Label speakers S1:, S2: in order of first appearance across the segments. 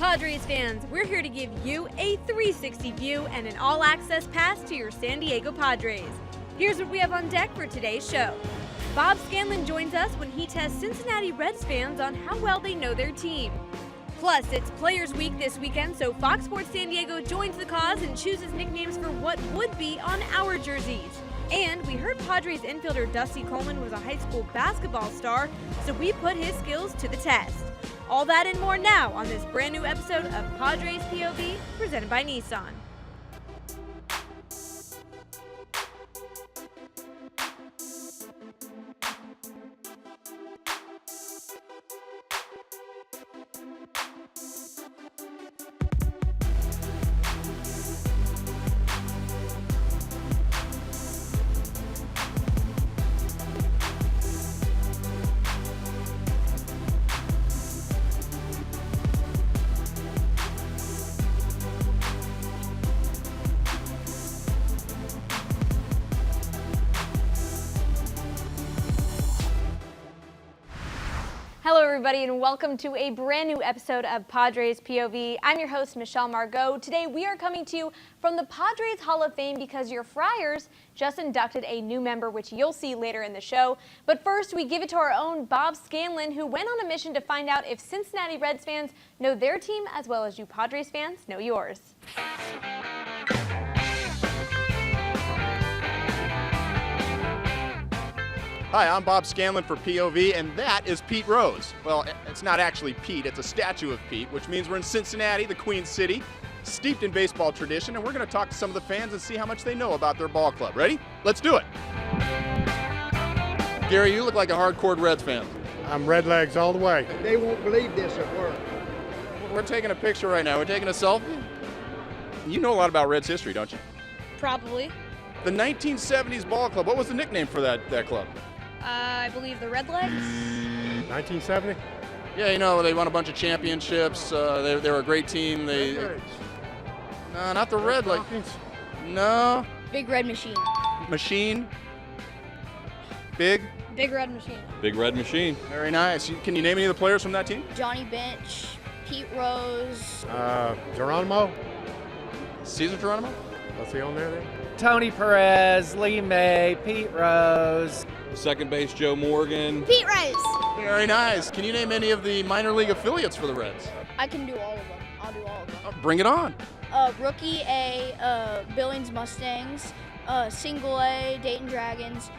S1: Padres fans, we're here to give you a 360 view and an all-access pass to your San Diego Padres. Here's what we have on deck for today's show. Bob Scanlon joins us when he tests Cincinnati Reds fans on how well they know their team. Plus, it's Players Week this weekend, so Fox Sports San Diego joins the cause and chooses nicknames for what would be on our jerseys. And we heard Padres infielder Dusty Coleman was a high school basketball star, so we put his skills to the test. All that and more now on this brand new episode of Padres POV, presented by Nissan. Hello everybody and welcome to a brand new episode of Padres POV. I'm your host Michelle Margot. Today we are coming to you from the Padres Hall of Fame because your Friars just inducted a new member, which you'll see later in the show. But first we give it to our own Bob Scanlon, who went on a mission to find out if Cincinnati Reds fans know their team as well as you Padres fans know yours.
S2: Hi, I'm Bob Scanlon for POV, and that is Pete Rose. Well, it's not actually Pete, it's a statue of Pete, which means we're in Cincinnati, the Queen City, steeped in baseball tradition, and we're going to talk to some of the fans and see how much they know about their ball club. Ready? Let's do it. Gary, you look like a hardcore Reds fan.
S3: I'm Redlegs all the way.
S4: They won't believe this at work.
S2: We're taking a picture right now. We're taking a selfie. You know a lot about Reds history, don't you?
S1: Probably.
S2: The 1970s ball club, what was the nickname for that club?
S1: I believe the Redlegs.
S3: 1970?
S2: Yeah, you know, they won a bunch of championships. They were a great team. No, not the Red Legs. No.
S5: Big Red Machine.
S2: Machine. Big
S5: Red Machine.
S6: Big Red Machine.
S2: Very nice. Can you name any of the players from that team?
S5: Johnny Bench, Pete Rose.
S3: Geronimo?
S2: Cesar Geronimo?
S3: What's he on there then?
S7: Tony Perez, Lee May, Pete Rose.
S6: Second base, Joe Morgan.
S5: Pete Rose.
S2: Very nice. Can you name any of the minor league affiliates for the Reds?
S5: I can do all of them. I'll do all of them.
S2: Bring it on.
S5: Rookie A, Billings Mustangs. Single A, Dayton Dragons.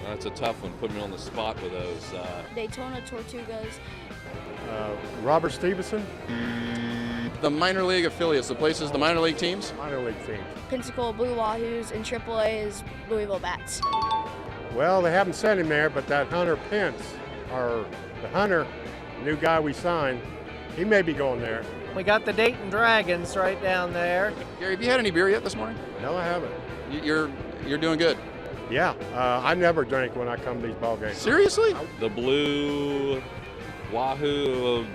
S6: That's a tough one, putting me on the spot with those.
S5: Daytona Tortugas.
S3: Robert Stevenson?
S2: The minor league affiliates, the places, the minor league teams?
S3: Minor league team.
S5: Pensacola Blue Wahoos, and AAA is Louisville Bats.
S3: Well, they haven't sent him there, but that Hunter Pence, or the Hunter, new guy we signed, he may be going there.
S7: We got the Dayton Dragons right down there.
S2: Gary, have you had any beer yet this morning?
S3: No, I haven't.
S2: You're doing good.
S3: Yeah, I never drink when I come to these ball games.
S2: Seriously?
S6: The Blue Wahoo.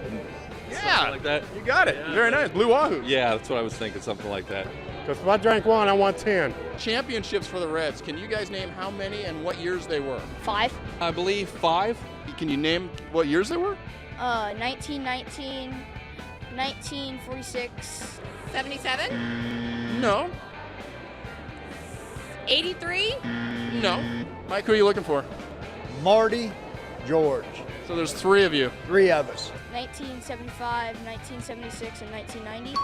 S2: Yeah,
S6: Something like that.
S2: You got it.
S6: Yeah.
S2: Very nice. Blue Wahoo.
S6: Yeah, that's what I was thinking, something like that.
S3: Because if I drank one, I want 10.
S2: Championships for the Reds. Can you guys name how many and what years they were?
S5: 5.
S6: I believe 5.
S2: Can you name what years they were?
S5: 1919, 1946.
S1: 77?
S2: No.
S1: 83?
S2: No. Mike, who are you looking for?
S4: Marty, George,
S2: So there's 3 of you.
S4: 3 of us.
S5: 1975, 1976, and 1990.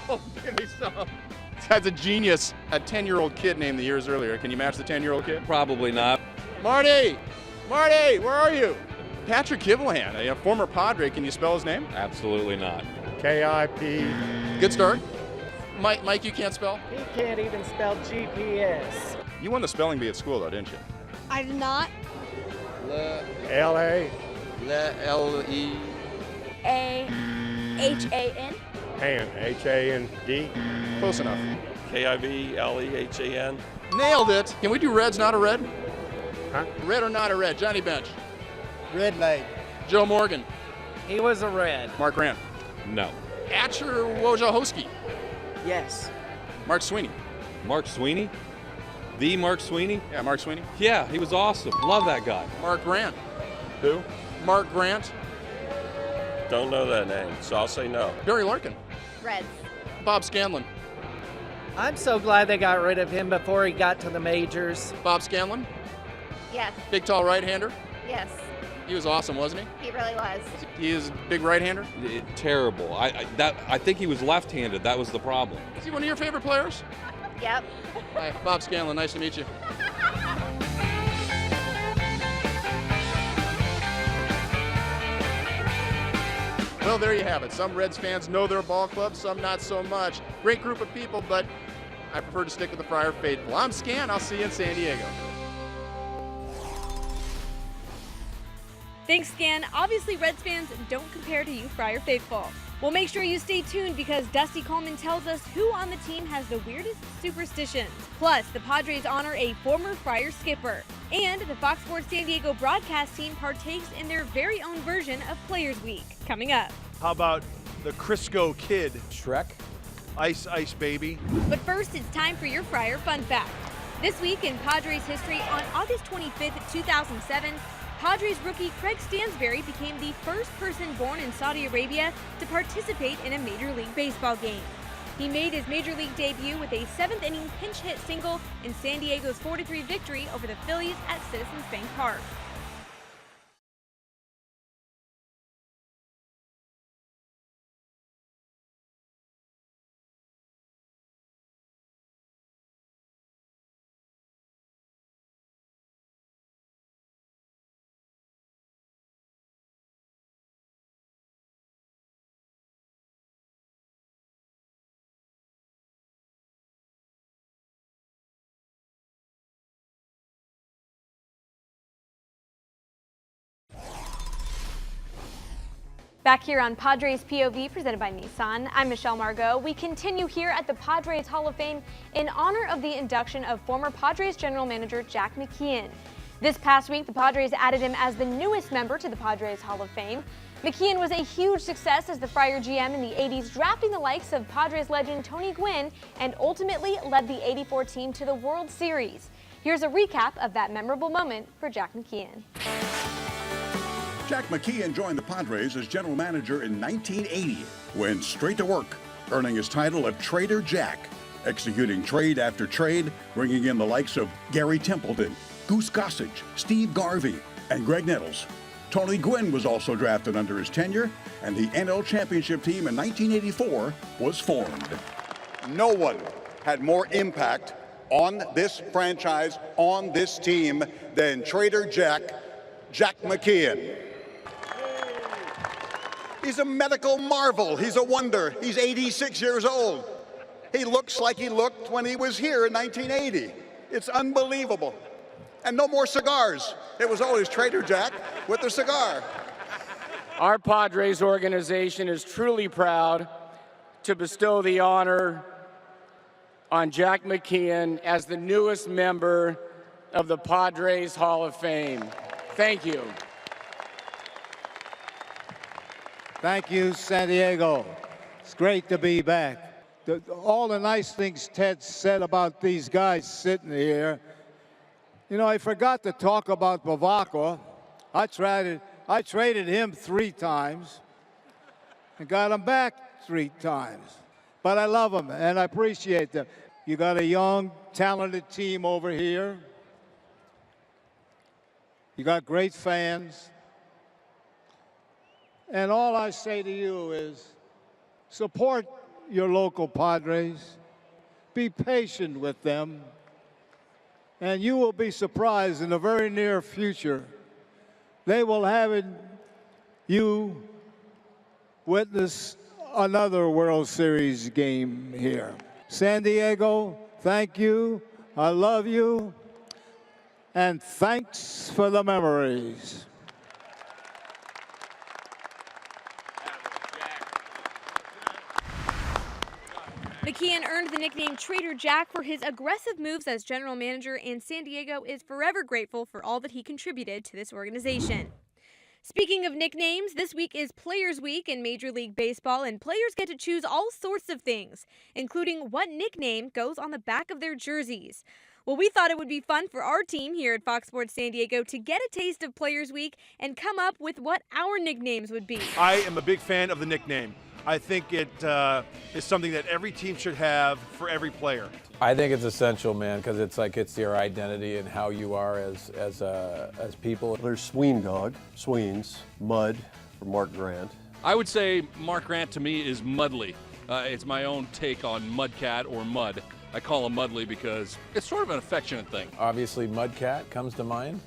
S2: Oh, give me some. This guy's a genius. A 10-year-old kid named the years earlier. Can you match the 10-year-old kid?
S6: Probably not.
S2: Marty! Marty, where are you? Patrick Kivlehan, a former Padre. Can you spell his name?
S6: Absolutely not.
S3: K-I-P.
S2: Good start. Mike, you can't spell?
S7: He can't even spell GPS.
S2: You won the spelling bee at school, though, didn't you?
S5: I did not.
S3: L-A.
S2: L-E.
S5: A-H-A-N.
S3: Han. H-A-N-D.
S2: Close enough.
S8: K-I-V-L-E-H-A-N.
S2: Nailed it. Can we do Reds, not a red?
S3: Huh?
S2: Red or not a red? Johnny Bench.
S4: Red leg.
S2: Joe Morgan.
S7: He was a Red.
S2: Mark Grant.
S6: No.
S2: Atcher Wojciechowski.
S4: Yes.
S2: Mark Sweeney.
S6: Mark Sweeney? The Mark Sweeney?
S2: Yeah, Mark Sweeney.
S6: Yeah, he was awesome. Love that guy.
S2: Mark Grant.
S3: Who?
S2: Mark Grant.
S8: Don't know that name, so I'll say no.
S2: Barry Larkin.
S5: Reds.
S2: Bob Scanlon.
S7: I'm so glad they got rid of him before he got to the majors.
S2: Bob Scanlon.
S5: Yes.
S2: Big, tall right-hander.
S5: Yes.
S2: He was awesome, wasn't he?
S5: He really was.
S2: He is a big right-hander.
S6: Terrible. I think he was left-handed. That was the problem.
S2: Is he one of your favorite players?
S5: Yep.
S2: Hi, Bob Scanlon. Nice to meet you. Well, there you have it. Some Reds fans know their ball club, some not so much. Great group of people, but I prefer to stick with the Friar faithful. I'm Scan. I'll see you in San Diego.
S1: Thanks, Scan. Obviously, Reds fans don't compare to you, Friar faithful. Well, make sure you stay tuned because Dusty Coleman tells us who on the team has the weirdest superstitions. Plus, the Padres honor a former Friar skipper. And the Fox Sports San Diego broadcast team partakes in their very own version of Players Week. Coming up.
S9: How about the Crisco Kid?
S10: Shrek.
S9: Ice Ice Baby.
S1: But first, it's time for your Friar Fun Fact. This week in Padres history, on August 25th, 2007, Padres rookie Craig Stansberry became the first person born in Saudi Arabia to participate in a Major League Baseball game. He made his Major League debut with a seventh-inning pinch hit single in San Diego's 4-3 victory over the Phillies at Citizens Bank Park. Back here on Padres POV, presented by Nissan, I'm Michelle Margot. We continue here at the Padres Hall of Fame in honor of the induction of former Padres general manager Jack McKeon. This past week, the Padres added him as the newest member to the Padres Hall of Fame. McKeon was a huge success as the Friar GM in the 80s, drafting the likes of Padres legend Tony Gwynn and ultimately led the 84 team to the World Series. Here's a recap of that memorable moment for Jack McKeon.
S11: Jack McKeon joined the Padres as general manager in 1980, went straight to work, earning his title of Trader Jack, executing trade after trade, bringing in the likes of Gary Templeton, Goose Gossage, Steve Garvey, and Greg Nettles. Tony Gwynn was also drafted under his tenure, and the NL Championship team in 1984 was formed.
S12: No one had more impact on this franchise, on this team, than Trader Jack McKeon. He's a medical marvel. He's a wonder. He's 86 years old. He looks like he looked when he was here in 1980. It's unbelievable. And no more cigars. It was always Trader Jack with the cigar.
S13: Our Padres organization is truly proud to bestow the honor on Jack McKeon as the newest member of the Padres Hall of Fame. Thank you.
S4: Thank you, San Diego. It's great to be back. All the nice things Ted said about these guys sitting here. You know, I forgot to talk about Bavacqua. I traded him 3 times and got him back 3 times. But I love him and I appreciate them. You got a young, talented team over here. You got great fans. And all I say to you is support your local Padres. Be patient with them. And you will be surprised in the very near future. They will have you witness another World Series game here. San Diego, thank you. I love you. And thanks for the memories.
S1: McKeon earned the nickname Trader Jack for his aggressive moves as general manager, and San Diego is forever grateful for all that he contributed to this organization. Speaking of nicknames, this week is Players Week in Major League Baseball, and players get to choose all sorts of things, including what nickname goes on the back of their jerseys. Well, we thought it would be fun for our team here at Fox Sports San Diego to get a taste of Players Week and come up with what our nicknames would be.
S9: I am a big fan of the nickname. I think it is something that every team should have for every player.
S10: I think it's essential, man, because it's your identity and how you are as people.
S14: There's Sween Dog, Sweens, Mud for Mark Grant.
S6: I would say Mark Grant to me is Mudley. It's my own take on Mudcat or Mud. I call him Mudley because it's sort of an affectionate thing.
S10: Obviously, Mudcat comes to mind.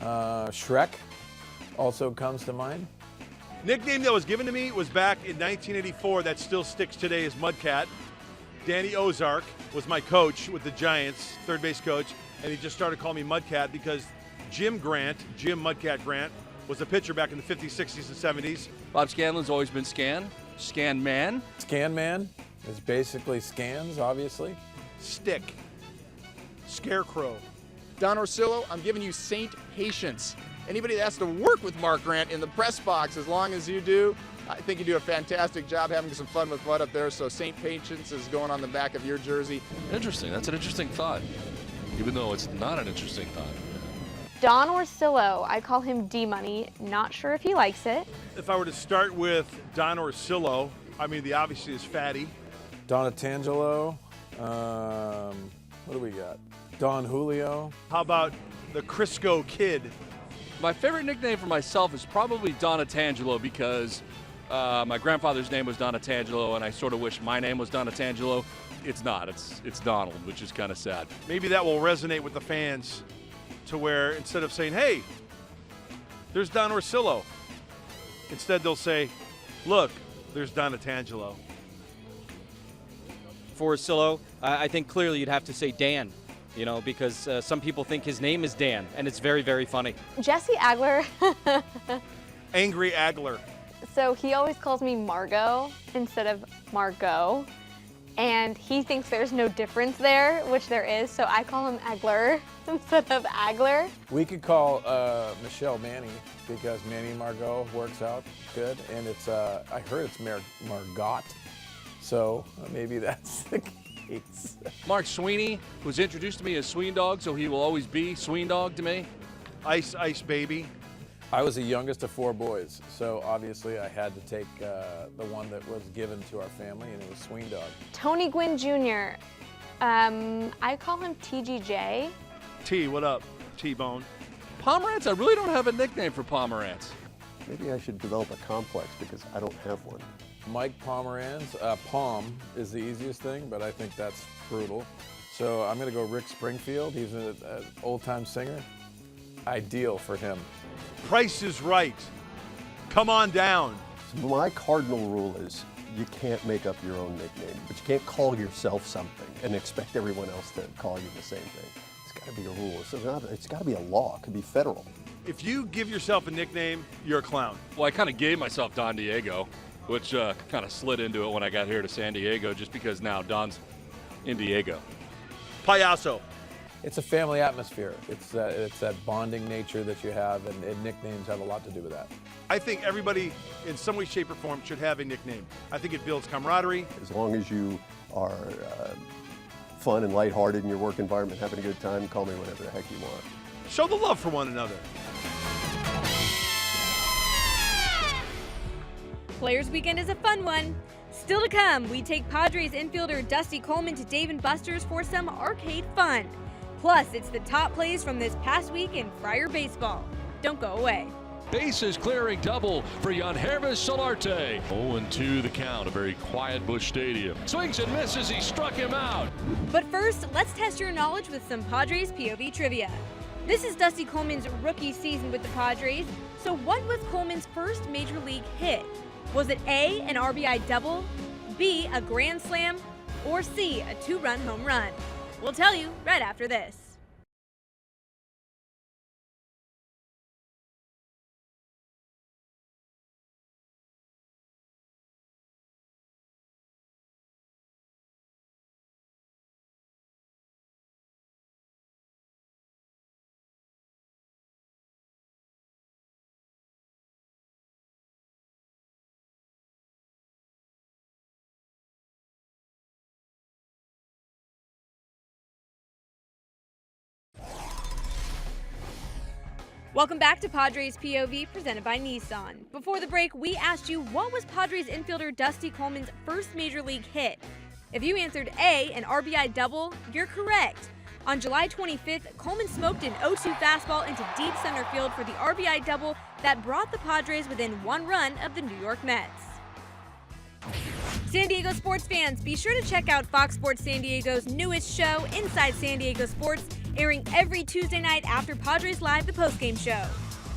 S10: Shrek also comes to mind.
S9: Nickname that was given to me was back in 1984 that still sticks today is Mudcat. Danny Ozark was my coach with the Giants, third base coach, and he just started calling me Mudcat because Jim Mudcat Grant, was a pitcher back in the 50s, 60s, and 70s.
S6: Bob Scanlon's always been Scan Man.
S10: Scan Man is basically scans, obviously.
S9: Stick. Scarecrow.
S2: Don Orsillo, I'm giving you Saint Patience. Anybody that has to work with Mark Grant in the press box, as long as you do, I think you do a fantastic job having some fun with Mud up there. So Saint Patience is going on the back of your jersey.
S6: Interesting. That's an interesting thought, even though it's not an interesting thought.
S5: Don Orsillo, I call him D-Money. Not sure if he likes it.
S9: If I were to start with Don Orsillo, I mean, the obviously is Fatty.
S10: Donatangelo. What do we got? Don Julio.
S9: How about the Crisco Kid?
S6: My favorite nickname for myself is probably Donatangelo because my grandfather's name was Donatangelo, and I sort of wish my name was Donatangelo. It's not. It's Donald, which is kind of sad.
S9: Maybe that will resonate with the fans to where instead of saying, hey, there's Don Orsillo, instead they'll say, look, there's Donatangelo.
S15: For Orsillo, I think clearly you'd have to say Dan, you know, because some people think his name is Dan, and it's very, very funny.
S5: Jesse Agler.
S9: Angry Agler.
S5: So he always calls me Margot instead of Margot. And he thinks there's no difference there, which there is, so I call him Agler instead of Agler.
S10: We could call Michelle Manny because Manny Margot works out good, and it's I heard it's Margot, so maybe that's the case.
S6: Mark Sweeney was introduced to me as Sween Dog, so he will always be Sween Dog to me.
S9: Ice Baby.
S10: I was the youngest of 4 boys, so obviously I had to take the one that was given to our family, and it was Sween Dog.
S5: Tony Gwynn Jr. I call him TGJ.
S9: T, what up? T-Bone.
S6: Pomerantz, I really don't have a nickname for Pomerantz.
S14: Maybe I should develop a complex because I don't have one.
S10: Mike Pomerantz. Palm is the easiest thing, but I think that's brutal. So I'm going to go Rick Springfield. He's an old-time singer. Ideal for him.
S9: Price is Right. Come on down.
S14: So my cardinal rule is you can't make up your own nickname, but you can't call yourself something and expect everyone else to call you the same thing. It's got to be a rule. It's got to be a law. It could be federal.
S9: If you give yourself a nickname, you're a clown.
S6: Well, I kind of gave myself Don Diego, which kind of slid into it when I got here to San Diego, just because now Don's in Diego.
S9: Payaso.
S10: It's a family atmosphere. It's that bonding nature that you have, and nicknames have a lot to do with that.
S9: I think everybody, in some way, shape, or form, should have a nickname. I think it builds camaraderie.
S14: As long as you are fun and lighthearted in your work environment, having a good time, call me whatever the heck you want.
S9: Show the love for one another.
S1: Players Weekend is a fun one. Still to come, we take Padres infielder Dusty Coleman to Dave & Buster's for some arcade fun. Plus, it's the top plays from this past week in Friar baseball. Don't go away.
S16: Bases clearing double for Yangervis Solarte. 0-2 the count, a very quiet Busch Stadium. Swings and misses, he struck him out.
S1: But first, let's test your knowledge with some Padres POV trivia. This is Dusty Coleman's rookie season with the Padres. So what was Coleman's first major league hit? Was it A, an RBI double, B, a grand slam, or C, a 2-run home run? We'll tell you right after this. Welcome back to Padres POV presented by Nissan. Before the break, we asked you what was Padres infielder Dusty Coleman's first major league hit. If you answered A, an RBI double, you're correct. On July 25th, Coleman smoked an 0-2 fastball into deep center field for the RBI double that brought the Padres within 1 run of the New York Mets. San Diego sports fans, be sure to check out Fox Sports San Diego's newest show, Inside San Diego Sports, airing every Tuesday night after Padres Live, the postgame show.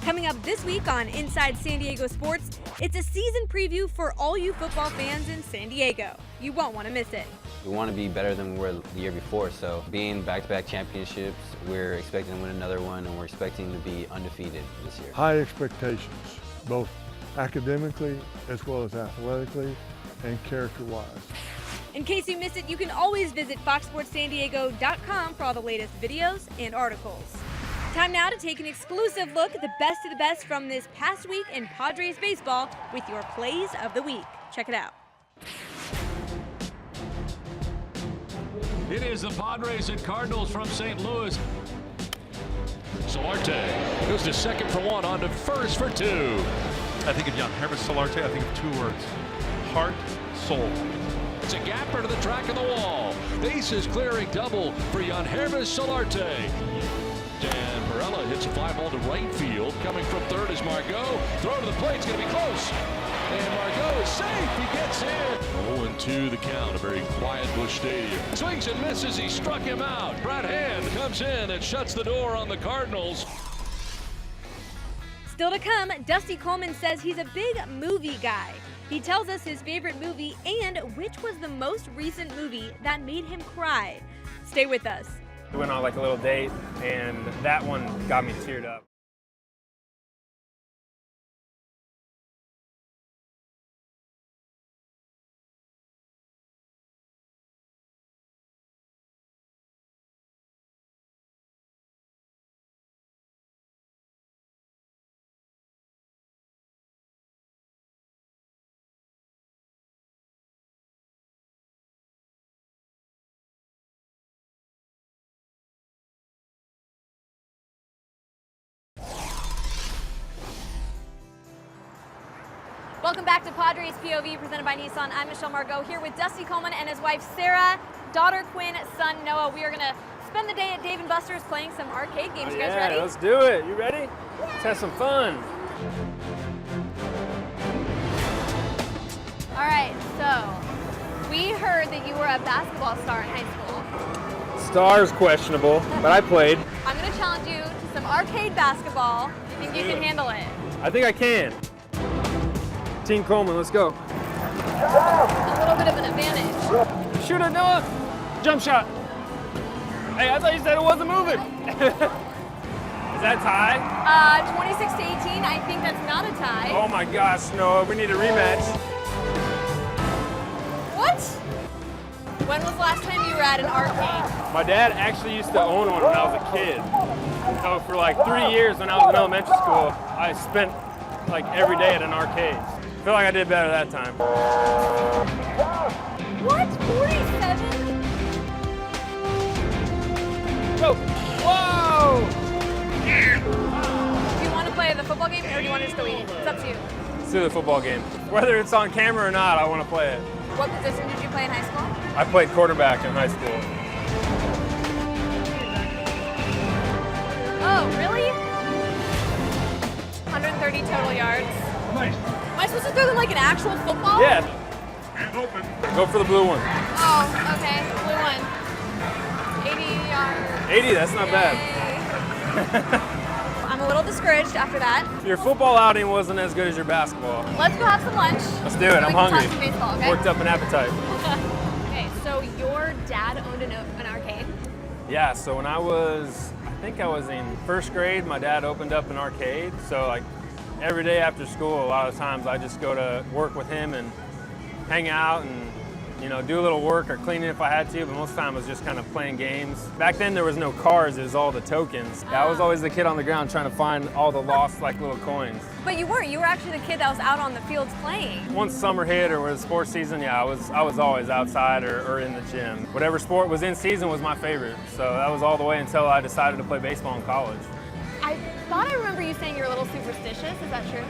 S1: Coming up this week on Inside San Diego Sports, it's a season preview for all you football fans in San Diego. You won't want to miss it.
S17: We want to be better than we were the year before, so being back-to-back championships, we're expecting to win another one, and we're expecting to be undefeated this year.
S18: High expectations, both academically as well as athletically and character-wise.
S1: In case you missed it, you can always visit foxsportssandiego.com for all the latest videos and articles. Time now to take an exclusive look at the best of the best from this past week in Padres baseball with your plays of the week. Check it out.
S16: It is the Padres and Cardinals from St. Louis. Solarte goes to second for 1, on to first for 2.
S9: I think of Yangervis Solarte, I think of 2 words: heart, soul.
S16: It's a gapper to the track of the wall. Bases clearing double for Yangervis Solarte. Dan Varela hits a fly ball to right field. Coming from third is Margot. Throw to the plate, it's going to be close. And Margot is safe, he gets in. 0-2 the count, a very quiet Busch Stadium. Swings and misses, he struck him out. Brad Hand comes in and shuts the door on the Cardinals.
S1: Still to come, Dusty Coleman says he's a big movie guy. He tells us his favorite movie and which was the most recent movie that made him cry. Stay with us.
S19: We went on like a little date, and that one got me teared up.
S1: Welcome back to Padres POV presented by Nissan. I'm Michelle Margot here with Dusty Coleman and his wife Sarah, daughter Quinn, son Noah. We are going to spend the day at Dave & Buster's playing some arcade games. You guys ready?
S19: Let's do it. You ready? Let's have some fun.
S5: All right, so we heard that you were a basketball star in high school.
S19: Star's questionable, but I played.
S5: I'm going to challenge you to some arcade basketball. You think you can handle it?
S19: I think I can. Team Coleman, let's go.
S5: A little bit of an advantage.
S19: Shoot it, Noah. Jump shot. Hey, I thought you said it wasn't moving. Is that tie?
S5: 26-18, I think that's not a tie.
S19: Oh my gosh, Noah, we need a rematch.
S5: What? When was the last time you were at an arcade?
S19: My dad actually used to own one when I was a kid. So for like 3 years when I was in elementary school, I spent like every day at an arcade. I feel like I did better that time.
S5: What? 47?
S19: Go! Whoa!
S5: Do you want to play the football game or do you want to just go eat? It's up to you.
S19: Let's do the football game. Whether it's on camera or not, I want to play it.
S5: What position did you play in high school?
S19: I played quarterback in high school.
S5: Oh, really? 130 total yards.
S19: Nice.
S5: Am I supposed to throw them like an actual football?
S19: Yeah. Hand open. Go for the blue one.
S5: Oh, okay. Blue one. 80 yards.
S19: 80, that's not bad.
S5: I'm a little discouraged after that.
S19: Your football outing wasn't as good as your basketball.
S5: Let's go have some lunch.
S19: Let's do it. I'm hungry.
S5: Talk some baseball, okay?
S19: Worked up an appetite.
S5: Okay, so your dad owned an arcade?
S19: Yeah, so when I think I was in first grade, my dad opened up an arcade. So like every day after school, a lot of times I just go to work with him and hang out and, you know, do a little work or cleaning if I had to, but most of the time it was just kind of playing games. Back then there was no cars, it was all the tokens. I was always the kid on the ground trying to find all the lost like little coins.
S1: But you weren't. You were actually the kid that was out on the fields playing.
S19: Once summer hit or was sports season, yeah, I was always outside or in the gym. Whatever sport was in season was my favorite. So that was all the way until I decided to play baseball in college.
S5: I thought I remember you saying you're a little superstitious. Is that true?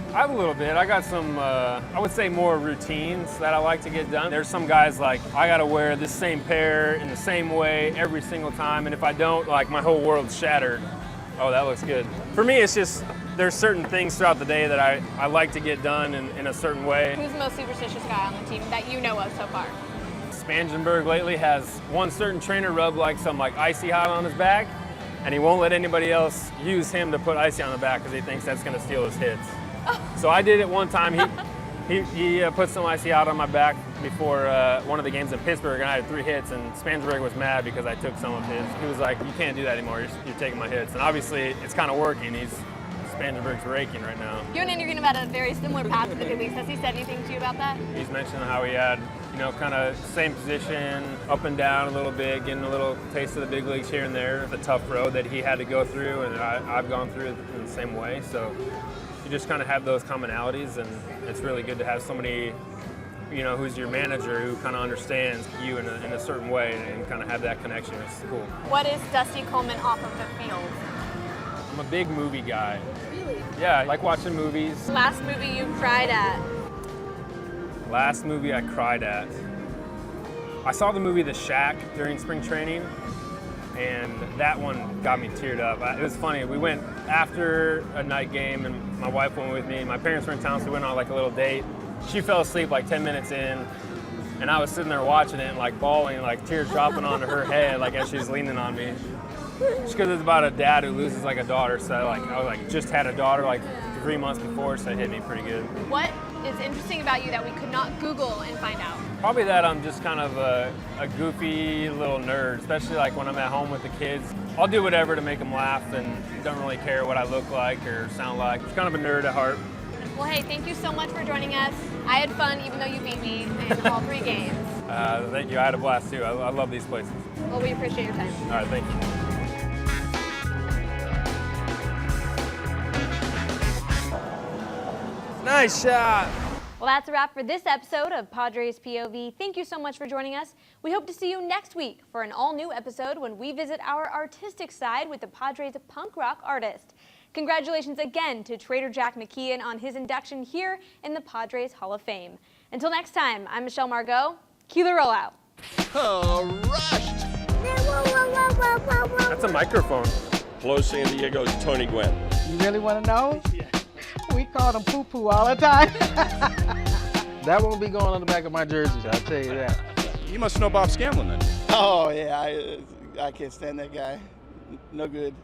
S19: I have a little bit. I got some, I would say more routines that I like to get done. There's some guys like, I gotta wear this same pair in the same way every single time, and if I don't, like my whole world's shattered. Oh, that looks good. For me, it's just, there's certain things throughout the day that I like to get done in a certain way.
S5: Who's the most superstitious guy on the team that you know of so far?
S19: Spangenberg lately has one certain trainer rub like some like icy hot on his back, and he won't let anybody else use him to put icy on the back because he thinks that's gonna steal his hits. So I did it one time. He put some icy hot on my back before one of the games in Pittsburgh, and I had 3 hits, and Spangenberg was mad because I took some of his. He was like, you can't do that anymore, you're taking my hits. And obviously it's kind of working. Spangenberg's raking right now.
S5: You and Andrew have had a very similar path to the big leagues. Has he said anything to you about that?
S19: He's mentioned how he had, kind of same position, up and down a little bit, getting a little taste of the big leagues here and there. The tough road that he had to go through, and I've gone through it in the same way. So you just kind of have those commonalities, and it's really good to have somebody, who's your manager who kind of understands you in a certain way and kind of have that connection. It's cool.
S5: What is Dusty Coleman off of the field?
S19: I'm a big movie guy.
S5: Really?
S19: Yeah, I like watching movies.
S5: Last movie you cried at?
S19: Last movie I cried at. I saw the movie The Shack during spring training, and that one got me teared up. It was funny. We went after a night game, and my wife went with me. My parents were in town, so we went on like a little date. She fell asleep like 10 minutes in, and I was sitting there watching it and like bawling, like tears dropping onto her head, like as she was leaning on me. Just because it's about a dad who loses like a daughter, so I was just had a daughter like 3 months before, so it hit me pretty good.
S5: What is interesting about you that we could not Google and find out?
S19: Probably that I'm just kind of a goofy little nerd, especially like when I'm at home with the kids. I'll do whatever to make them laugh and don't really care what I look like or sound like. Just kind of a nerd at heart.
S5: Well, hey, thank you so much for joining us. I had fun even though you beat me in all 3 games.
S19: Thank you. I had a blast too. I love these places.
S5: Well, we appreciate your time.
S19: All right, thank you.
S10: Nice shot.
S1: Well, that's a wrap for this episode of Padres POV. Thank you so much for joining us. We hope to see you next week for an all-new episode when we visit our artistic side with the Padres punk rock artist. Congratulations again to Trader Jack McKeon on his induction here in the Padres Hall of Fame. Until next time, I'm Michelle Margot. Cue the rollout.
S2: Rushed.
S19: That's a microphone.
S8: Hello, San Diego's Tony Gwynn.
S7: You really want to know? Yeah. We call them poo-poo all the time.
S10: That won't be going on the back of my jersey, I'll tell you that.
S2: You must know Bob Scanlon then.
S7: Oh, yeah, I can't stand that guy. No good.